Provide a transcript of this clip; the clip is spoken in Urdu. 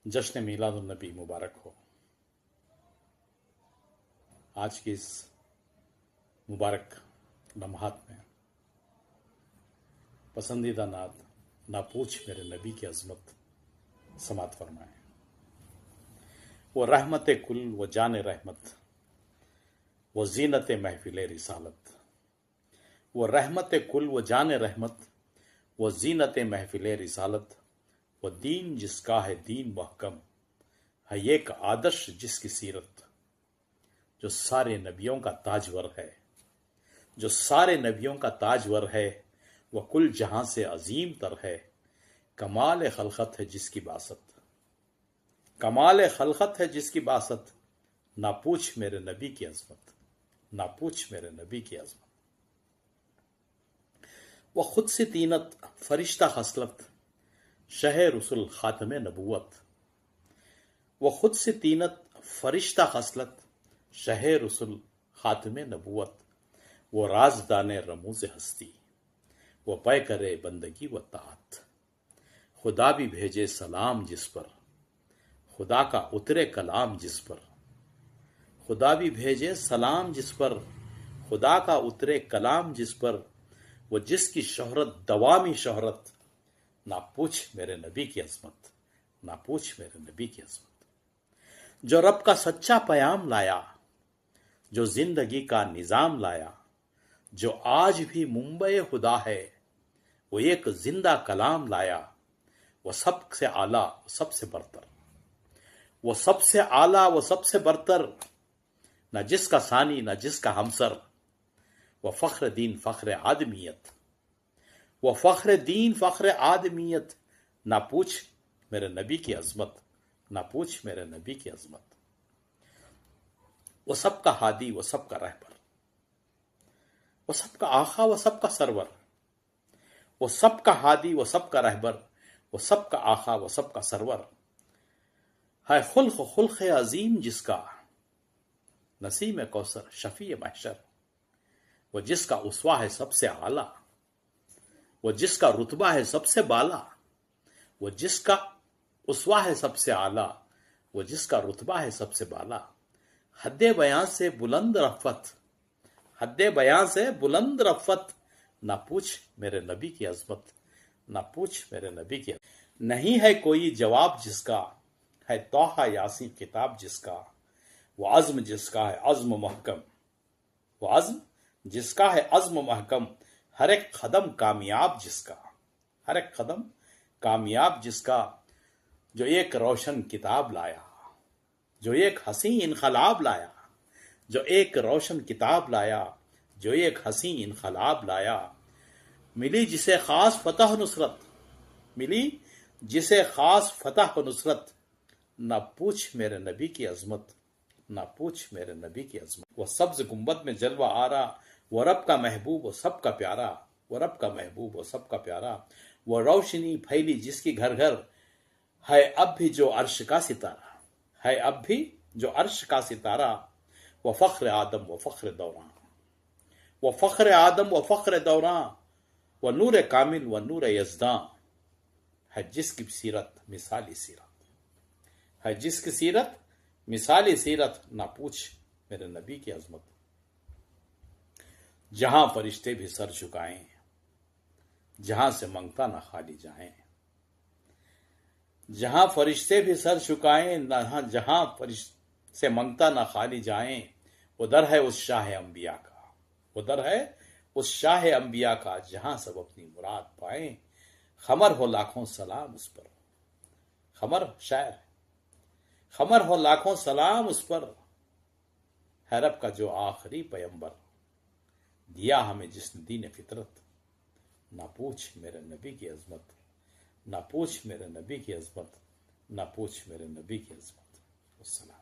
جشن میلاد النبی مبارک ہو۔ آج کی اس مبارک لمحات میں پسندیدہ نعت نہ پوچھ میرے نبی کی عظمت سماعت فرمائیں۔ وہ رحمت کل و جان رحمت، وہ زینت محفل رسالت۔ وہ رحمت کل و جان رحمت، وہ زینت محفل رسالت۔ وہ دین جس کا ہے دین محکم، ہے ایک آدرش جس کی سیرت۔ جو سارے نبیوں کا تاجور ہے، جو سارے نبیوں کا تاجور ہے، وہ کل جہاں سے عظیم تر ہے۔ کمال خلقت ہے جس کی باسط، کمال خلقت ہے جس کی باسط۔ نہ پوچھ میرے نبی کی عظمت، نہ پوچھ میرے نبی کی عظمت۔ وہ خود سے طینت فرشتہ خصلت، شہ رسول خاتم نبوت۔ وہ خود سے طینت فرشتہ خصلت، شہ رسول خاتم نبوت۔ وہ رازدان رموز ہستی، وہ پے کرے بندگی و طاعت۔ خدا بھی بھیجے سلام جس پر، خدا کا اترے کلام جس پر۔ خدا بھی بھیجے سلام جس پر، خدا کا اترے کلام جس پر۔ وہ جس کی شہرت دوامی شہرت، نہ پوچھ میرے نبی کی عظمت، نہ پوچھ میرے نبی کی عظمت۔ جو رب کا سچا پیام لایا، جو زندگی کا نظام لایا، جو آج بھی منبع خدا ہے، وہ ایک زندہ کلام لایا۔ وہ سب سے اعلیٰ، وہ سب سے برتر، وہ سب سے اعلیٰ، وہ سب سے برتر۔ نہ جس کا ثانی، نہ جس کا ہمسر۔ وہ فخر دین، فخر آدمیت، وہ فخر دین، فخر آدمیت۔ نہ پوچھ میرے نبی کی عظمت، نہ پوچھ میرے نبی کی عظمت۔ وہ سب کا ہادی، وہ سب کا رہبر، وہ سب کا آقا، وہ سب کا سرور۔ وہ سب کا ہادی، وہ سب کا رہبر، وہ سب کا آقا، وہ سب کا سرور۔ ہے خلق عظیم جس کا، نسیم کوثر شفیع محشر۔ وہ جس کا اسوہ ہے سب سے اعلیٰ، وہ جس کا رتبہ ہے سب سے بالا۔ وہ جس کا اسوہ ہے سب سے اعلیٰ، وہ جس کا رتبہ ہے سب سے بالا۔ حد بیاں سے بلند رفت، حد بیاں سے بلند رفت۔ نہ پوچھ میرے نبی کی عظمت، نہ پوچھ میرے نبی کی عظمت۔ نہیں ہے کوئی جواب جس کا، ہے طٰہٰ یاسین کتاب جس کا۔ وہ عزم جس کا ہے عزم محکم، وہ عزم جس کا ہے عزم محکم۔ ہر ایک قدم کامیاب جس کا، ہر ایک قدم کامیاب جس کا۔ جو ایک روشن کتاب لایا، جو ایک حسین انقلاب لایا، جو ایک روشن کتاب لایا، جو ایک حسین انقلاب لایا۔ ملی جسے خاص فتح و نصرت، ملی جسے خاص فتح و نصرت۔ نہ پوچھ میرے نبی کی عظمت، نہ پوچھ میرے نبی کی عظمت۔ وہ سبز گنبد میں جلوہ آرا، وہ رب کا محبوب، وہ سب کا پیارا، وہ رب کا محبوب، وہ سب کا پیارا۔ وہ روشنی پھیلی جس کی گھر گھر، ہے اب بھی جو عرش کا ستارہ، ہے اب بھی جو عرش کا ستارہ۔ وہ فخر آدم، وہ فخر دوراں، وہ فخر آدم، وہ فخر دوراں۔ وہ نور کامل، وہ نور یزداں، ہے جس کی سیرت مثالی سیرت، ہے جس کی سیرت مثالی سیرت۔ نہ پوچھ میرے نبی کی عظمت۔ جہاں فرشتے بھی سر جھکائیں، جہاں سے منگتا نہ خالی جائیں۔ جہاں فرشتے بھی سر جھکائیں، جہاں فرشتے سے منگتا نہ خالی جائیں۔ وہ در ہے اس شاہ انبیاء کا، وہ در ہے اس شاہ انبیاء کا، جہاں سب اپنی مراد پائیں۔ خمر ہو لاکھوں سلام اس پر، خمر شاعر، خمر ہو لاکھوں سلام اس پر۔ ہے رب کا جو آخری پیمبر، دیا ہمیں جس نے دین فطرت۔ نہ پوچھ میرے نبی کی عظمت، نہ پوچھ میرے نبی کی عظمت، نہ پوچھ میرے نبی کی عظمت۔ السلام۔